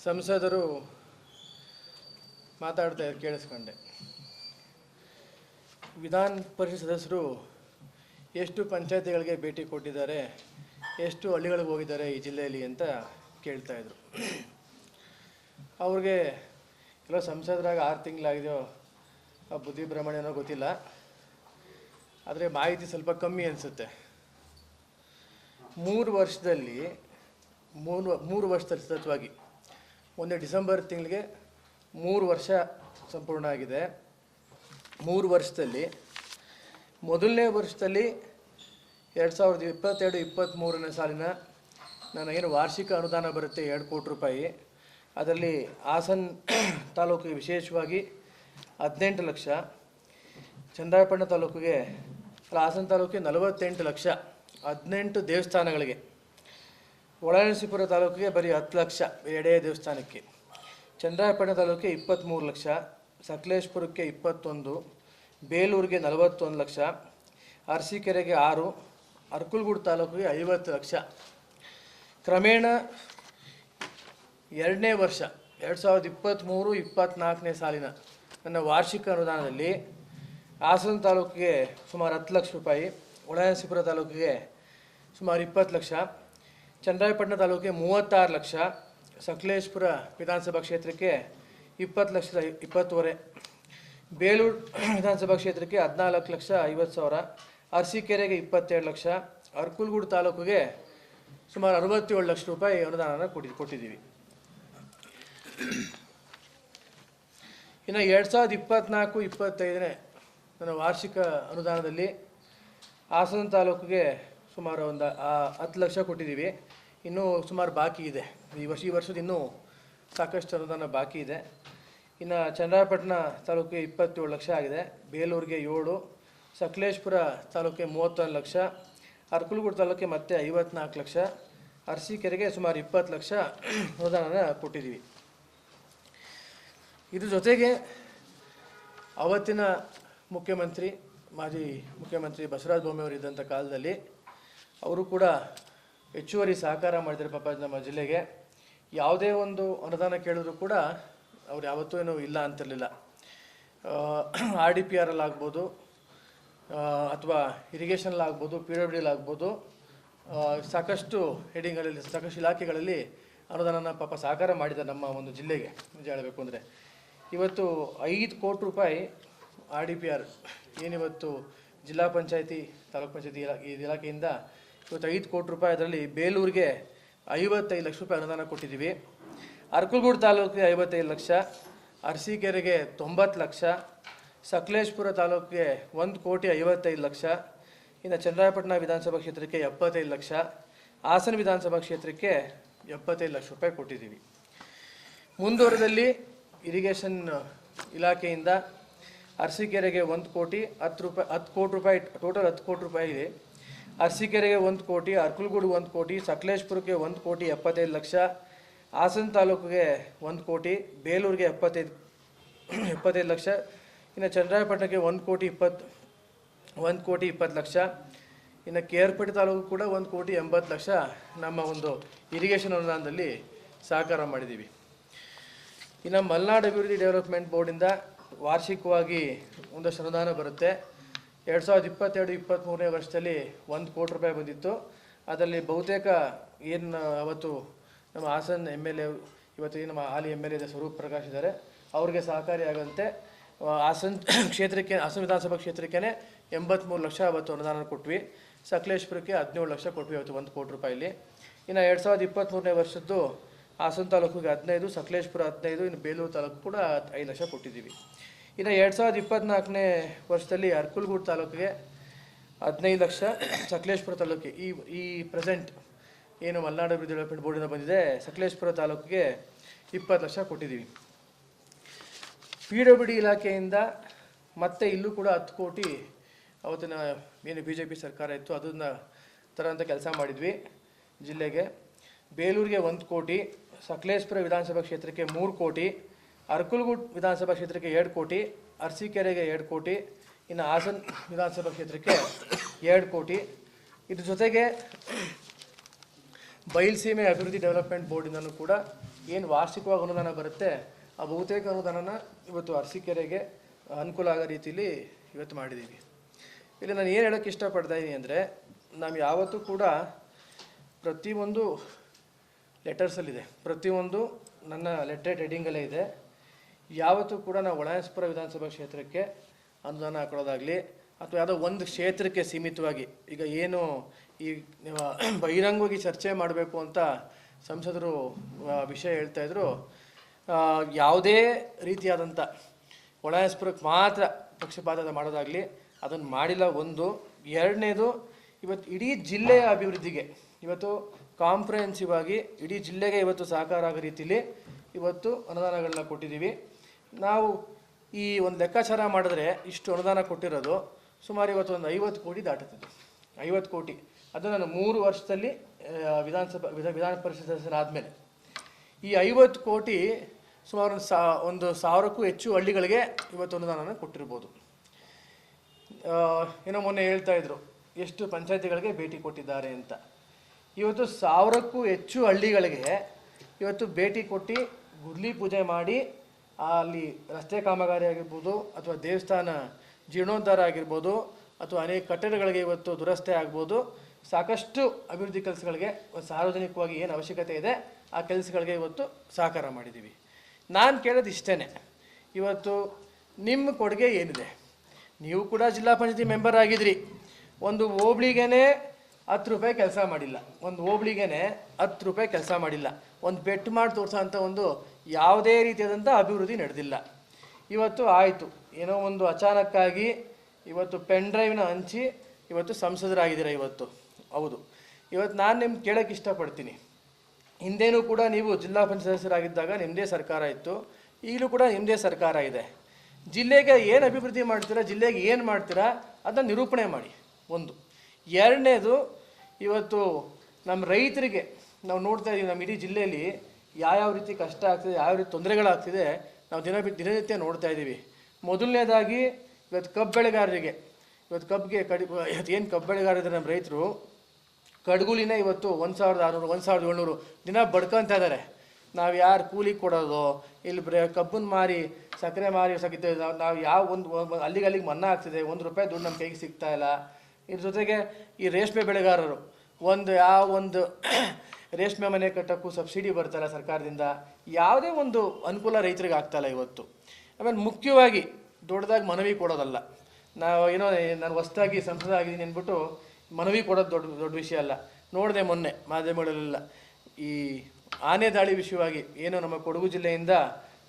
ಸಂಸದರು ಮಾತಾಡ್ತಾ ಕೇಳಿಸ್ಕೊಂಡೆ. ವಿಧಾನ ಪರಿಷತ್ ಸದಸ್ಯರು ಎಷ್ಟು ಪಂಚಾಯತಿಗಳಿಗೆ ಭೇಟಿ ಕೊಟ್ಟಿದ್ದಾರೆ, ಎಷ್ಟು ಹಳ್ಳಿಗಳಿಗೆ ಹೋಗಿದ್ದಾರೆ ಈ ಜಿಲ್ಲೆಯಲ್ಲಿ ಅಂತ ಕೇಳ್ತಾಯಿದ್ರು. ಅವ್ರಿಗೆ ಎಲ್ಲ ಸಂಸದರಾಗ 6 ತಿಂಗಳಾಗಿದೆಯೋ ಬುದ್ಧಿ ಭ್ರಮಣೆನೋ ಗೊತ್ತಿಲ್ಲ, ಆದರೆ ಮಾಹಿತಿ ಸ್ವಲ್ಪ ಕಮ್ಮಿ ಅನಿಸುತ್ತೆ. 3 ವರ್ಷದಲ್ಲಿ ಸತತವಾಗಿ ಒಂದೇ ಡಿಸೆಂಬರ್ ತಿಂಗಳಿಗೆ 3 ವರ್ಷ ಸಂಪೂರ್ಣ ಆಗಿದೆ. 3 ವರ್ಷದಲ್ಲಿ ಮೊದಲನೇ ವರ್ಷದಲ್ಲಿ 2022-23ನೇ ಸಾಲಿನ ನನಗೇನು ವಾರ್ಷಿಕ ಅನುದಾನ ಬರುತ್ತೆ 2 ಕೋಟಿ ರೂಪಾಯಿ. ಅದರಲ್ಲಿ ಹಾಸನ ತಾಲೂಕಿಗೆ ವಿಶೇಷವಾಗಿ 18 ಲಕ್ಷ, ಚನ್ನರಾಯಪಟ್ಟಣ ತಾಲೂಕಿಗೆ ಹಾಸನ ತಾಲೂಕಿಗೆ 48 ಲಕ್ಷ, 18 ದೇವಸ್ಥಾನಗಳಿಗೆ. ಹೊಳೆನರಸೀಪುರ ತಾಲೂಕಿಗೆ ಬರೀ 10 ಲಕ್ಷ ಎಡೆ ದೇವಸ್ಥಾನಕ್ಕೆ. ಚನ್ನರಾಯಪಟ್ಟಣ ತಾಲೂಕಿಗೆ 23 ಲಕ್ಷ, ಸಕಲೇಶಪುರಕ್ಕೆ 21, ಬೇಲೂರಿಗೆ 41 ಲಕ್ಷ, ಅರಸೀಕೆರೆಗೆ 6, ಅರಕಲಗೂಡು ತಾಲೂಕಿಗೆ 50 ಲಕ್ಷ. ಕ್ರಮೇಣ 2ನೇ ವರ್ಷ 2023-24ನೇ ಸಾಲಿನ ನನ್ನ ವಾರ್ಷಿಕ ಅನುದಾನದಲ್ಲಿ ಹಾಸನ ತಾಲೂಕಿಗೆ ಸುಮಾರು 10 ಲಕ್ಷ ರೂಪಾಯಿ, ಹೊಳೆನರಸೀಪುರ ತಾಲೂಕಿಗೆ ಸುಮಾರು 20 ಲಕ್ಷ, ಚನ್ನರಾಯಪಟ್ಟಣ ತಾಲೂಕಿಗೆ 36 ಲಕ್ಷ, ಸಕಲೇಶಪುರ ವಿಧಾನಸಭಾ ಕ್ಷೇತ್ರಕ್ಕೆ 20 ಲಕ್ಷದ 20,500, ಬೇಲೂರು ವಿಧಾನಸಭಾ ಕ್ಷೇತ್ರಕ್ಕೆ 14 ಲಕ್ಷ 50,000, ಅರಸೀಕೆರೆಗೆ 22 ಲಕ್ಷ, ಅರಕಲಗೂಡು ತಾಲೂಕಿಗೆ ಸುಮಾರು 67 ಲಕ್ಷ ರೂಪಾಯಿ ಅನುದಾನ ಕೊಟ್ಟಿದ್ದೀವಿ. ಇನ್ನು 2024-25ನೇ ನನ್ನ ವಾರ್ಷಿಕ ಅನುದಾನದಲ್ಲಿ ಹಾಸನ ತಾಲೂಕಿಗೆ ಸುಮಾರು ಒಂದು 10 ಲಕ್ಷ ಕೊಟ್ಟಿದ್ದೀವಿ. ಇನ್ನೂ ಸುಮಾರು ಬಾಕಿ ಇದೆ. ಈ ವರ್ಷದ ಇನ್ನೂ ಸಾಕಷ್ಟು ಅನುದಾನ ಬಾಕಿ ಇದೆ. ಇನ್ನು ಚನ್ನರಾಯಪಟ್ಟಣ ತಾಲೂಕಿಗೆ 27 ಲಕ್ಷ ಆಗಿದೆ, ಬೇಲೂರಿಗೆ 7, ಸಕಲೇಶಪುರ ತಾಲೂಕಿಗೆ 31 ಲಕ್ಷ, ಅರಕಲಗೂಡು ತಾಲೂಕಿಗೆ ಮತ್ತೆ 54 ಲಕ್ಷ, ಅರಸೀಕೆರೆಗೆ ಸುಮಾರು 20 ಲಕ್ಷ ಅನುದಾನ ಕೊಟ್ಟಿದ್ದೀವಿ. ಇದ್ರ ಜೊತೆಗೆ ಅವತ್ತಿನ ಮುಖ್ಯಮಂತ್ರಿ, ಮಾಜಿ ಮುಖ್ಯಮಂತ್ರಿ ಬಸವರಾಜ ಬೊಮ್ಮಾಯಿ ಇದ್ದಂಥ ಕಾಲದಲ್ಲಿ ಅವರು ಕೂಡ ಹೆಚ್ಚುವರಿ ಸಹಕಾರ ಮಾಡಿದ್ದಾರೆ. ಪಾಪ ನಮ್ಮ ಜಿಲ್ಲೆಗೆ ಯಾವುದೇ ಒಂದು ಅನುದಾನ ಕೇಳಿದ್ರು ಕೂಡ ಅವ್ರು ಯಾವತ್ತೂ ಏನೂ ಇಲ್ಲ ಅಂತಿರಲಿಲ್ಲ. RDPR ಆಗ್ಬೋದು, ಅಥವಾ ಇರಿಗೇಷನ್ಲಾಗ್ಬೋದು, PWD ಆಗ್ಬೋದು, ಸಾಕಷ್ಟು ಹೆಡಿಂಗ್ಗಳಲ್ಲಿ ಸಾಕಷ್ಟು ಇಲಾಖೆಗಳಲ್ಲಿ ಅನುದಾನನ ಪಾಪ ಸಹಕಾರ ಮಾಡಿದ್ದಾರೆ ನಮ್ಮ ಒಂದು ಜಿಲ್ಲೆಗೆ. ನಿಜ ಹೇಳಬೇಕು ಅಂದರೆ ಇವತ್ತು 5 ಕೋಟಿ ರೂಪಾಯಿ RDPR ಏನಿವತ್ತು ಜಿಲ್ಲಾ ಪಂಚಾಯತಿ, ತಾಲೂಕು ಪಂಚಾಯತಿ ಇಲಾಖೆಯಿಂದ ಇವತ್ತು 5 ಕೋಟಿ ರೂಪಾಯಿ, ಅದರಲ್ಲಿ ಬೇಲೂರಿಗೆ 55 ಲಕ್ಷ ರೂಪಾಯಿ ಅನುದಾನ ಕೊಟ್ಟಿದ್ದೀವಿ. ಅರಕಲಗೂಡು ತಾಲೂಕಿಗೆ 55 ಲಕ್ಷ, ಅರಸೀಕೆರೆಗೆ 90 ಲಕ್ಷ, ಸಕಲೇಶಪುರ ತಾಲೂಕಿಗೆ 1,55 ಲಕ್ಷ, ಇನ್ನು ಚನ್ನರಾಯಪಟ್ಟಣ ವಿಧಾನಸಭಾ ಕ್ಷೇತ್ರಕ್ಕೆ 75 ಲಕ್ಷ, ಹಾಸನ ವಿಧಾನಸಭಾ ಕ್ಷೇತ್ರಕ್ಕೆ 75 ಲಕ್ಷ ರೂಪಾಯಿ ಕೊಟ್ಟಿದ್ದೀವಿ. ಮುಂದುವರೆದಲ್ಲಿ ಇರಿಗೇಷನ್ ಇಲಾಖೆಯಿಂದ ಅರಸೀಕೆರೆಗೆ 1 ಕೋಟಿ 10 ಕೋಟಿ ರೂಪಾಯಿ, ಟೋಟಲ್ 10 ಕೋಟಿ ರೂಪಾಯಿ ಇದೆ. ಅರಸೀಕೆರೆಗೆ 1 ಕೋಟಿ, ಅರಕಲಗೂಡು 1 ಕೋಟಿ, ಸಕಲೇಶಪುರಕ್ಕೆ 1,75 ಲಕ್ಷ, ಹಾಸನ ತಾಲೂಕಿಗೆ 1 ಕೋಟಿ, ಬೇಲೂರಿಗೆ 75 ಲಕ್ಷ, ಇನ್ನು ಚನ್ನರಾಯಪಟ್ಟಣಕ್ಕೆ 1 ಕೋಟಿ 20 ಲಕ್ಷ, ಇನ್ನು ಕೇರ್ಪೇಟೆ ತಾಲೂಕು ಕೂಡ 1,80 ಲಕ್ಷ ನಮ್ಮ ಒಂದು ಇರಿಗೇಷನ್ ಅನುದಾನದಲ್ಲಿ ಸಹಕಾರ ಮಾಡಿದ್ದೀವಿ. ಇನ್ನು ಮಲೆನಾಡು ಅಭಿವೃದ್ಧಿ ಡೆವಲಪ್ಮೆಂಟ್ ಬೋರ್ಡಿಂದ ವಾರ್ಷಿಕವಾಗಿ ಒಂದಷ್ಟು ಅನುದಾನ ಬರುತ್ತೆ. 2022-23ನೇ ವರ್ಷದಲ್ಲಿ 1 ಕೋಟಿ ರೂಪಾಯಿ ಬಂದಿತ್ತು. ಅದರಲ್ಲಿ ಬಹುತೇಕ ಏನು ಅವತ್ತು ನಮ್ಮ ಹಾಸನ MLA, ಇವತ್ತು ನಮ್ಮ ಹಾಲಿ MLA ಸ್ವರೂಪ್ ಪ್ರಕಾಶ್ ಇದ್ದಾರೆ, ಅವ್ರಿಗೆ ಸಹಕಾರಿಯಾಗಂತೆ ಹಾಸನ ಕ್ಷೇತ್ರಕ್ಕೆ, ಹಾಸನ ವಿಧಾನಸಭಾ ಕ್ಷೇತ್ರಕ್ಕೆ 83 ಲಕ್ಷ ಅವತ್ತು ಅನುದಾನ ಕೊಟ್ವಿ. ಸಕಲೇಶಪುರಕ್ಕೆ 17 ಲಕ್ಷ ಕೊಟ್ವಿ ಅವತ್ತು 1 ಕೋಟಿ ರೂಪಾಯಿಲಿ. ಇನ್ನು 2023ನೇ ವರ್ಷದ್ದು ಹಾಸನ ತಾಲೂಕಿಗೆ 15, ಸಕಲೇಶಪುರ 15, ಇನ್ನು ಬೇಲೂರು ತಾಲೂಕು ಕೂಡ 5 ಲಕ್ಷ ಕೊಟ್ಟಿದ್ದೀವಿ. ಇನ್ನು 2024ನೇ ವರ್ಷದಲ್ಲಿ ಅರಕಲಗೂಡು ತಾಲೂಕಿಗೆ 15 ಲಕ್ಷ, ಸಕಲೇಶಪುರ ತಾಲೂಕಿಗೆ ಈ ಪ್ರೆಸೆಂಟ್ ಏನು ಮಲೆನಾಡು ಅಭಿವೃದ್ಧಿ ಡೆವಲಪ್ಮೆಂಟ್ ಬೋರ್ಡಿಂದ ಬಂದಿದೆ, ಸಕಲೇಶಪುರ ತಾಲೂಕಿಗೆ 20 ಲಕ್ಷ ಕೊಟ್ಟಿದ್ದೀವಿ. PWD ಇಲಾಖೆಯಿಂದ ಮತ್ತೆ ಇಲ್ಲೂ ಕೂಡ 10 ಕೋಟಿ ಅವತ್ತಿನ ಏನು BJP ಸರ್ಕಾರ ಇತ್ತು ಅದನ್ನು ತರೋಂಥ ಕೆಲಸ ಮಾಡಿದ್ವಿ ಜಿಲ್ಲೆಗೆ. ಬೇಲೂರಿಗೆ 1 ಕೋಟಿ, ಸಕಲೇಶಪುರ ವಿಧಾನಸಭಾ ಕ್ಷೇತ್ರಕ್ಕೆ 3 ಕೋಟಿ, ಅರಕಲಗೂಡು ವಿಧಾನಸಭಾ ಕ್ಷೇತ್ರಕ್ಕೆ 2 ಕೋಟಿ, ಅರಸೀಕೆರೆಗೆ 2 ಕೋಟಿ, ಇನ್ನು ಹಾಸನ ವಿಧಾನಸಭಾ ಕ್ಷೇತ್ರಕ್ಕೆ 2 ಕೋಟಿ. ಇದ್ರ ಜೊತೆಗೆ ಬಯಲುಸೀಮೆ ಅಭಿವೃದ್ಧಿ ಡೆವಲಪ್ಮೆಂಟ್ ಬೋರ್ಡಿಂದನೂ ಕೂಡ ಏನು ವಾರ್ಷಿಕವಾಗಿ ಅನುದಾನ ಬರುತ್ತೆ ಆ ಬಹುತೇಕ ಅನುದಾನನ ಇವತ್ತು ಅರಸೀಕೆರೆಗೆ ಅನುಕೂಲ ಆಗೋ ರೀತಿಯಲ್ಲಿ ಇವತ್ತು ಮಾಡಿದ್ದೀವಿ. ಇಲ್ಲಿ ನಾನು ಏನು ಹೇಳೋಕ್ಕೆ ಇಷ್ಟಪಡ್ತಾ ಇದ್ದೀನಿ ಅಂದರೆ, ನಾವು ಯಾವತ್ತೂ ಕೂಡ ಪ್ರತಿಯೊಂದು ಲೆಟರ್ಸಲ್ಲಿದೆ, ಪ್ರತಿಯೊಂದು ನನ್ನ ಲೆಟರ್ ಹೆಡಿಂಗಲ್ಲೇ ಇದೆ. ಯಾವತ್ತೂ ಕೂಡ ನಾವು ಒಳಾಯಸ್ಪುರ ವಿಧಾನಸಭಾ ಕ್ಷೇತ್ರಕ್ಕೆ ಅನುದಾನ ಹಾಕೊಳ್ಳೋದಾಗಲಿ ಅಥವಾ ಯಾವುದೋ ಒಂದು ಕ್ಷೇತ್ರಕ್ಕೆ ಸೀಮಿತವಾಗಿ, ಈಗ ಏನು ಈ ಬಹಿರಂಗವಾಗಿ ಚರ್ಚೆ ಮಾಡಬೇಕು ಅಂತ ಸಂಸದರು ವಿಷಯ ಹೇಳ್ತಾಯಿದ್ರು, ಯಾವುದೇ ರೀತಿಯಾದಂಥ ಒಳಾಯಸ್ಪುರಕ್ಕೆ ಮಾತ್ರ ಪಕ್ಷಪಾತ ಮಾಡೋದಾಗಲಿ ಅದನ್ನು ಮಾಡಿಲ್ಲ. ಒಂದು. ಎರಡನೇದು, ಇವತ್ತು ಇಡೀ ಜಿಲ್ಲೆಯ ಅಭಿವೃದ್ಧಿಗೆ ಇವತ್ತು ಕಾಂಪ್ರಿಹೆನ್ಸಿವ್ ಆಗಿ ಇಡೀ ಜಿಲ್ಲೆಗೆ ಇವತ್ತು ಸಹಕಾರ ಆಗೋ ರೀತಿಯಲ್ಲಿ ಇವತ್ತು ಅನುದಾನಗಳನ್ನ ಕೊಟ್ಟಿದ್ದೀವಿ. ನಾವು ಈ ಒಂದು ಲೆಕ್ಕಾಚಾರ ಮಾಡಿದ್ರೆ ಇಷ್ಟು ಅನುದಾನ ಕೊಟ್ಟಿರೋದು ಸುಮಾರು ಇವತ್ತು ಒಂದು 50 ಕೋಟಿ ದಾಟುತ್ತದೆ. 50 ಕೋಟಿ ಅದು ನಾನು 3 ವರ್ಷದಲ್ಲಿ ವಿಧಾನ ಪರಿಷತ್ ಸದಸ್ಯರಾದಮೇಲೆ ಈ 50 ಕೋಟಿ ಸುಮಾರು ಒಂದು 1000ಕ್ಕೂ ಹೆಚ್ಚು ಹಳ್ಳಿಗಳಿಗೆ ಇವತ್ತು ಅನುದಾನ ಕೊಟ್ಟಿರ್ಬೋದು. ಏನೋ ಮೊನ್ನೆ ಹೇಳ್ತಾ ಇದ್ರು ಎಷ್ಟು ಪಂಚಾಯತಿಗಳಿಗೆ ಭೇಟಿ ಕೊಟ್ಟಿದ್ದಾರೆ ಅಂತ. ಇವತ್ತು 1000ಕ್ಕೂ ಹೆಚ್ಚು ಹಳ್ಳಿಗಳಿಗೆ ಇವತ್ತು ಭೇಟಿ ಕೊಟ್ಟು ಗುದ್ಲಿ ಪೂಜೆ ಮಾಡಿ ಅಲ್ಲಿ ರಸ್ತೆ ಕಾಮಗಾರಿ ಆಗಿರ್ಬೋದು ಅಥವಾ ದೇವಸ್ಥಾನ ಜೀರ್ಣೋದ್ಧಾರ ಆಗಿರ್ಬೋದು ಅಥವಾ ಅನೇಕ ಕಟ್ಟಡಗಳಿಗೆ ಇವತ್ತು ದುರಸ್ತಿ ಆಗ್ಬೋದು, ಸಾಕಷ್ಟು ಅಭಿವೃದ್ಧಿ ಕೆಲಸಗಳಿಗೆ ಸಾರ್ವಜನಿಕವಾಗಿ ಏನು ಅವಶ್ಯಕತೆ ಇದೆ ಆ ಕೆಲಸಗಳಿಗೆ ಇವತ್ತು ಸಹಕಾರ ಮಾಡಿದ್ದೀವಿ. ನಾನು ಕೇಳೋದು ಇಷ್ಟೇ, ಇವತ್ತು ನಿಮ್ಮ ಕೊಡುಗೆ ಏನಿದೆ? ನೀವು ಕೂಡ ಜಿಲ್ಲಾ ಪಂಚಾಯತಿ ಮೆಂಬರ್ ಆಗಿದ್ರಿ. ಒಂದು ಹೋಬ್ಳಿಗೇ 10 ರೂಪಾಯಿ ಕೆಲಸ ಮಾಡಿಲ್ಲ, ಒಂದು ಹೋಬ್ಳಿಗೇ 10 ರೂಪಾಯಿ ಕೆಲಸ ಮಾಡಿಲ್ಲ, ಒಂದು ಬೆಟ್ಟು ಮಾಡಿ ತೋರಿಸೋ ಅಂಥ ಒಂದು ಯಾವುದೇ ರೀತಿಯಾದಂಥ ಅಭಿವೃದ್ಧಿ ನಡೆದಿಲ್ಲ. ಇವತ್ತು ಆಯಿತು, ಏನೋ ಒಂದು ಅಚಾನಕ್ಕಾಗಿ ಇವತ್ತು ಪೆನ್ ಡ್ರೈವ್ನ ಹಂಚಿ ಇವತ್ತು ಸಂಸದರಾಗಿದ್ದೀರ ಇವತ್ತು. ಹೌದು, ಇವತ್ತು ನಾನು ನಿಮ್ಗೆ ಕೇಳೋಕ್ಕೆ ಇಷ್ಟಪಡ್ತೀನಿ, ಹಿಂದೇನೂ ಕೂಡ ನೀವು ಜಿಲ್ಲಾ ಪಂಚಾಯತ್ ಸದಸ್ಯರಾಗಿದ್ದಾಗ ನಿಮ್ಮದೇ ಸರ್ಕಾರ ಇತ್ತು, ಈಗಲೂ ಕೂಡ ನಿಮ್ಮದೇ ಸರ್ಕಾರ ಇದೆ. ಜಿಲ್ಲೆಗೆ ಏನು ಅಭಿವೃದ್ಧಿ ಮಾಡ್ತೀರಾ, ಜಿಲ್ಲೆಗೆ ಏನು ಮಾಡ್ತೀರಾ ಅದನ್ನು ನಿರೂಪಣೆ ಮಾಡಿ. ಒಂದು. ಎರಡನೇದು, ಇವತ್ತು ನಮ್ಮ ರೈತರಿಗೆ ನಾವು ನೋಡ್ತಾ ಇದ್ದೀವಿ, ನಮ್ಮ ಇಡೀ ಜಿಲ್ಲೆಯಲ್ಲಿ ಯಾವ್ಯಾವ ರೀತಿ ಕಷ್ಟ ಆಗ್ತಿದೆ, ಯಾವ ರೀತಿ ತೊಂದರೆಗಳಾಗ್ತಿದೆ ನಾವು ದಿನನಿತ್ಯ ನೋಡ್ತಾ ಇದ್ದೀವಿ. ಮೊದಲನೇದಾಗಿ ಇವತ್ತು ಕಬ್ಬು ಬೆಳೆಗಾರರಿಗೆ, ಇವತ್ತು ಕಬ್ಬಿಗೆ ಏನು ಕಬ್ಬು ಬೆಳೆಗಾರರಿದ್ದಾರೆ ನಮ್ಮ ರೈತರು, ಕಡ್ಗುಲಿನ ಇವತ್ತು 1600 1700 ದಿನ ಬಡ್ಕೊತಾ ಇದ್ದಾರೆ. ನಾವು ಯಾರು ಕೂಲಿ ಕೊಡೋದು, ಇಲ್ಲಿ ಕಬ್ಬನ್ನು ಮಾರಿ ಸಕ್ಕರೆ ಮಾರಿ ನಾವು ಯಾವ ಒಂದು ಅಲ್ಲಿಗೆ ಮನ್ನಾ ಆಗ್ತಿದೆ, 1 ರೂಪಾಯಿ ದುಡ್ಡು ನಮ್ಮ ಕೈಗೆ ಸಿಗ್ತಾ ಇಲ್ಲ. ಇದ್ರ ಜೊತೆಗೆ ಈ ರೇಷ್ಮೆ ಬೆಳೆಗಾರರು ಒಂದು ರೇಷ್ಮೆ ಮನೆ ಕಟ್ಟೋಕ್ಕೂ ಸಬ್ಸಿಡಿ ಬರ್ತಾಯಿಲ್ಲ ಸರ್ಕಾರದಿಂದ, ಯಾವುದೇ ಒಂದು ಅನುಕೂಲ ರೈತರಿಗೆ ಆಗ್ತಾಯಿಲ್ಲ ಇವತ್ತು. ಆಮೇಲೆ ಮುಖ್ಯವಾಗಿ ದೊಡ್ಡದಾಗಿ ಮನವಿ ಕೊಡೋದಲ್ಲ, ನಾವು ಏನೋ ನಾನು ಹೊಸದಾಗಿ ಸಂಸದ ಆಗಿದ್ದೀನಿ ಅಂದ್ಬಿಟ್ಟು ಮನವಿ ಕೊಡೋದು ದೊಡ್ಡ ವಿಷಯ ಅಲ್ಲ. ನೋಡಿದೆ ಮೊನ್ನೆ ಮಾಧ್ಯಮಗಳಲ್ಲೆಲ್ಲ ಈ ಆನೆ ದಾಳಿ ವಿಷಯವಾಗಿ ಏನು ನಮ್ಮ ಕೊಡಗು ಜಿಲ್ಲೆಯಿಂದ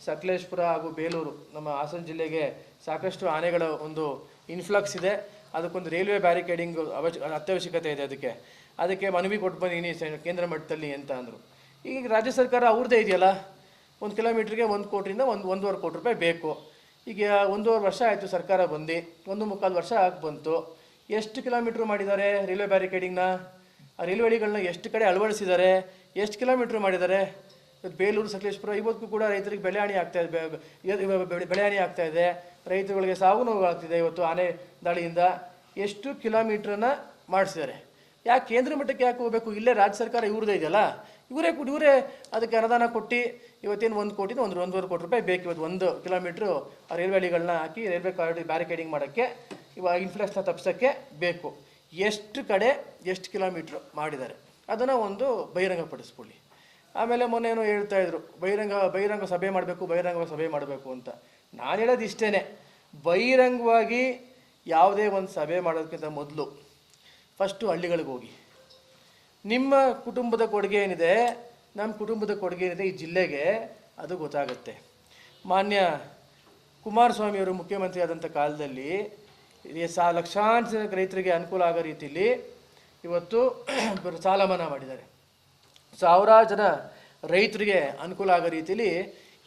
ಸಕಲೇಶ್ಪುರ ಹಾಗೂ ಬೇಲೂರು ನಮ್ಮ ಹಾಸನ ಜಿಲ್ಲೆಗೆ ಸಾಕಷ್ಟು ಆನೆಗಳ ಒಂದು ಇನ್ಫ್ಲಕ್ಸ್ ಇದೆ, ಅದಕ್ಕೊಂದು ರೈಲ್ವೆ ಬ್ಯಾರಿಕೇಡಿಂಗ್ ಅತ್ಯವಶ್ಯಕತೆ ಇದೆ, ಅದಕ್ಕೆ ಮನವಿ ಕೊಟ್ಟು ಬಂದೀನಿ ಕೇಂದ್ರ ಮಟ್ಟದಲ್ಲಿ ಅಂತ ಅಂದರು. ಈಗ ರಾಜ್ಯ ಸರ್ಕಾರ ಅವ್ರದ್ದೇ ಇದೆಯಲ್ಲ, 1 ಕಿಲೋಮೀಟ್ರಿಗೆ 1 ಕೋಟಿಯಿಂದ 1.5 ಕೋಟಿ ರೂಪಾಯಿ ಬೇಕು. ಈಗ 1.5 ವರ್ಷ ಆಯಿತು ಸರ್ಕಾರ ಬಂದು, 1.25 ವರ್ಷ ಆಗಿ ಬಂತು. ಎಷ್ಟು ಕಿಲೋಮೀಟ್ರ್ ಮಾಡಿದ್ದಾರೆ ರೈಲ್ವೆ ಬ್ಯಾರಿಕೇಡಿಂಗ್ನ? ಆ ರೈಲ್ವೆ ಹಳಿಗಳನ್ನ ಎಷ್ಟು ಕಡೆ ಅಳವಡಿಸಿದ್ದಾರೆ, ಎಷ್ಟು ಕಿಲೋಮೀಟ್ರ್ ಮಾಡಿದ್ದಾರೆ? ಬೇಲೂರು ಸಕಲೇಶ್ಪುರ ಇವತ್ತು ಕೂಡ ರೈತರಿಗೆ ಬೆಳೆ ಹಾನಿ ಆಗ್ತಾ ಇದೆ, ರೈತರುಗಳಿಗೆ ಸಾವು ನೋವುಗಳಾಗ್ತಿದೆ ಇವತ್ತು ಆನೆ ದಾಳಿಯಿಂದ. ಎಷ್ಟು ಕಿಲೋಮೀಟ್ರನ್ನ ಮಾಡಿಸಿದ್ದಾರೆ? ಯಾಕೆ ಕೇಂದ್ರ ಮಟ್ಟಕ್ಕೆ ಯಾಕೆ ಹೋಗಬೇಕು? ಇಲ್ಲೇ ರಾಜ್ಯ ಸರ್ಕಾರ ಇವ್ರದ್ದೇ ಇದೆಯಲ್ಲ, ಇವರೇ ಅದಕ್ಕೆ ಅನುದಾನ ಕೊಟ್ಟು ಇವತ್ತೇನು 1 ಕೋಟಿಯಿಂದ 1.5 ಕೋಟಿ ರೂಪಾಯಿ ಬೇಕು ಇವತ್ತು 1 ಕಿಲೋಮೀಟ್ರು ಆ ರೈಲ್ವೆ ಹಳಿಗಳನ್ನ ಹಾಕಿ ರೈಲ್ವೆ ಬ್ಯಾರಿಕೇಡಿಂಗ್ ಮಾಡೋಕ್ಕೆ, ಇವಾಗ ಇನ್ಫ್ಲಕ್ಸ್ನ ತಪ್ಪಿಸೋಕ್ಕೆ ಬೇಕು. ಎಷ್ಟು ಕಡೆ ಎಷ್ಟು ಕಿಲೋಮೀಟ್ರ್ ಮಾಡಿದ್ದಾರೆ ಅದನ್ನು ಒಂದು ಬಹಿರಂಗಪಡಿಸ್ಕೊಳ್ಳಿ. ಆಮೇಲೆ ಮೊನ್ನೆ ಏನೋ ಹೇಳ್ತಾಯಿದ್ರು ಬಹಿರಂಗ ಸಭೆ ಮಾಡಬೇಕು ಅಂತ. ನಾನು ಹೇಳೋದು ಇಷ್ಟೇ, ಬಹಿರಂಗವಾಗಿ ಯಾವುದೇ ಒಂದು ಸಭೆ ಮಾಡೋದಕ್ಕಿಂತ ಮೊದಲು ಫಸ್ಟು ಹಳ್ಳಿಗಳಿಗೆ ಹೋಗಿ, ನಿಮ್ಮ ಕುಟುಂಬದ ಕೊಡುಗೆ ಏನಿದೆ, ನಮ್ಮ ಕುಟುಂಬದ ಕೊಡುಗೆ ಏನಿದೆ ಈ ಜಿಲ್ಲೆಗೆ ಅದು ಗೊತ್ತಾಗುತ್ತೆ. ಮಾನ್ಯ ಕುಮಾರಸ್ವಾಮಿಯವರು ಮುಖ್ಯಮಂತ್ರಿ ಆದಂಥ ಕಾಲದಲ್ಲಿ ಲಕ್ಷಾಂತರ ರೈತರಿಗೆ ಅನುಕೂಲ ಆಗೋ ರೀತಿಯಲ್ಲಿ ಇವತ್ತು ಸಾಲ ಮನ್ನಾ ಮಾಡಿದ್ದಾರೆ. 1000 ಜನ ರೈತರಿಗೆ ಅನುಕೂಲ ಆಗೋ ರೀತಿಯಲ್ಲಿ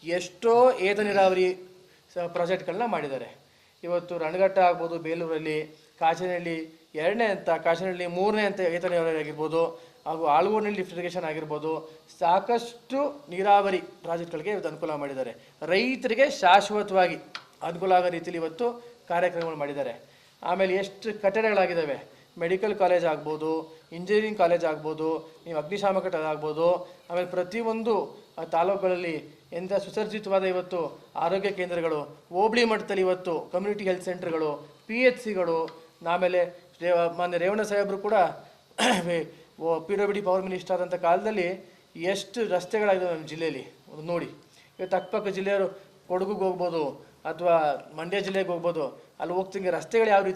ಎಷ್ಟೋ ಏತ ನೀರಾವರಿ ಪ್ರಾಜೆಕ್ಟ್ಗಳನ್ನ ಮಾಡಿದ್ದಾರೆ. ಇವತ್ತು ರಣಘಟ್ಟ ಆಗ್ಬೋದು, ಬೇಲೂರಲ್ಲಿ, ಕಾಚನಹಳ್ಳಿ 2ನೇ ಹಂತ, ಕಾಚನಹಳ್ಳಿ 3ನೇ ಹಂತ ಏತ ನೀರಾವರಿ ಆಗಿರ್ಬೋದು, ಹಾಗೂ ಆಳ್ಗೂರಿನಲ್ಲಿ ಲಿಫ್ಟ್ ಇರಿಗೇಷನ್ ಆಗಿರ್ಬೋದು, ಸಾಕಷ್ಟು ನೀರಾವರಿ ಪ್ರಾಜೆಕ್ಟ್ಗಳಿಗೆ ಇವತ್ತು ಅನುಕೂಲ ಮಾಡಿದ್ದಾರೆ. ರೈತರಿಗೆ ಶಾಶ್ವತವಾಗಿ ಅನುಕೂಲ ಆಗೋ ರೀತಿಯಲ್ಲಿ ಇವತ್ತು ಕಾರ್ಯಕ್ರಮಗಳು ಮಾಡಿದ್ದಾರೆ. ಆಮೇಲೆ ಎಷ್ಟು ಕಟ್ಟಡಗಳಾಗಿದ್ದಾವೆ, ಮೆಡಿಕಲ್ ಕಾಲೇಜ್ ಆಗ್ಬೋದು, ಇಂಜಿನಿಯರಿಂಗ್ ಕಾಲೇಜ್ ಆಗ್ಬೋದು, ನೀವು ಅಗ್ನಿಶಾಮಕ ಆಗ್ಬೋದು, ಆಮೇಲೆ ಪ್ರತಿಯೊಂದು ಆ ತಾಲೂಕುಗಳಲ್ಲಿ ಎಂಥ ಸುಸರ್ಜಿತವಾದ ಇವತ್ತು ಆರೋಗ್ಯ ಕೇಂದ್ರಗಳು, ಹೋಬಳಿ ಮಟ್ಟದಲ್ಲಿ ಇವತ್ತು ಕಮ್ಯುನಿಟಿ ಹೆಲ್ತ್ ಸೆಂಟರ್ಗಳು, PHCಗಳು, ಆಮೇಲೆ ಮಾನ್ಯ ರೇವಣ್ಣ ಸಾಹೇಬರು ಕೂಡ PWD ಪವರ್ ಮಿನಿಸ್ಟರ್ ಆದಂಥ ಕಾಲದಲ್ಲಿ ಎಷ್ಟು ರಸ್ತೆಗಳಾಗಿದ್ದಾವೆ ನಮ್ಮ ಜಿಲ್ಲೆಯಲ್ಲಿ ನೋಡಿ. ಇವತ್ತು ಅಕ್ಕಪಕ್ಕ ಜಿಲ್ಲೆಯವರು ಕೊಡಗುಗೆ ಹೋಗ್ಬೋದು ಅಥವಾ ಮಂಡ್ಯ ಜಿಲ್ಲೆಗೆ ಹೋಗ್ಬೋದು, ಅಲ್ಲಿ ಹೋಗ್ತಿಂಗೆ ರಸ್ತೆಗಳು ಯಾವ ರೀತಿ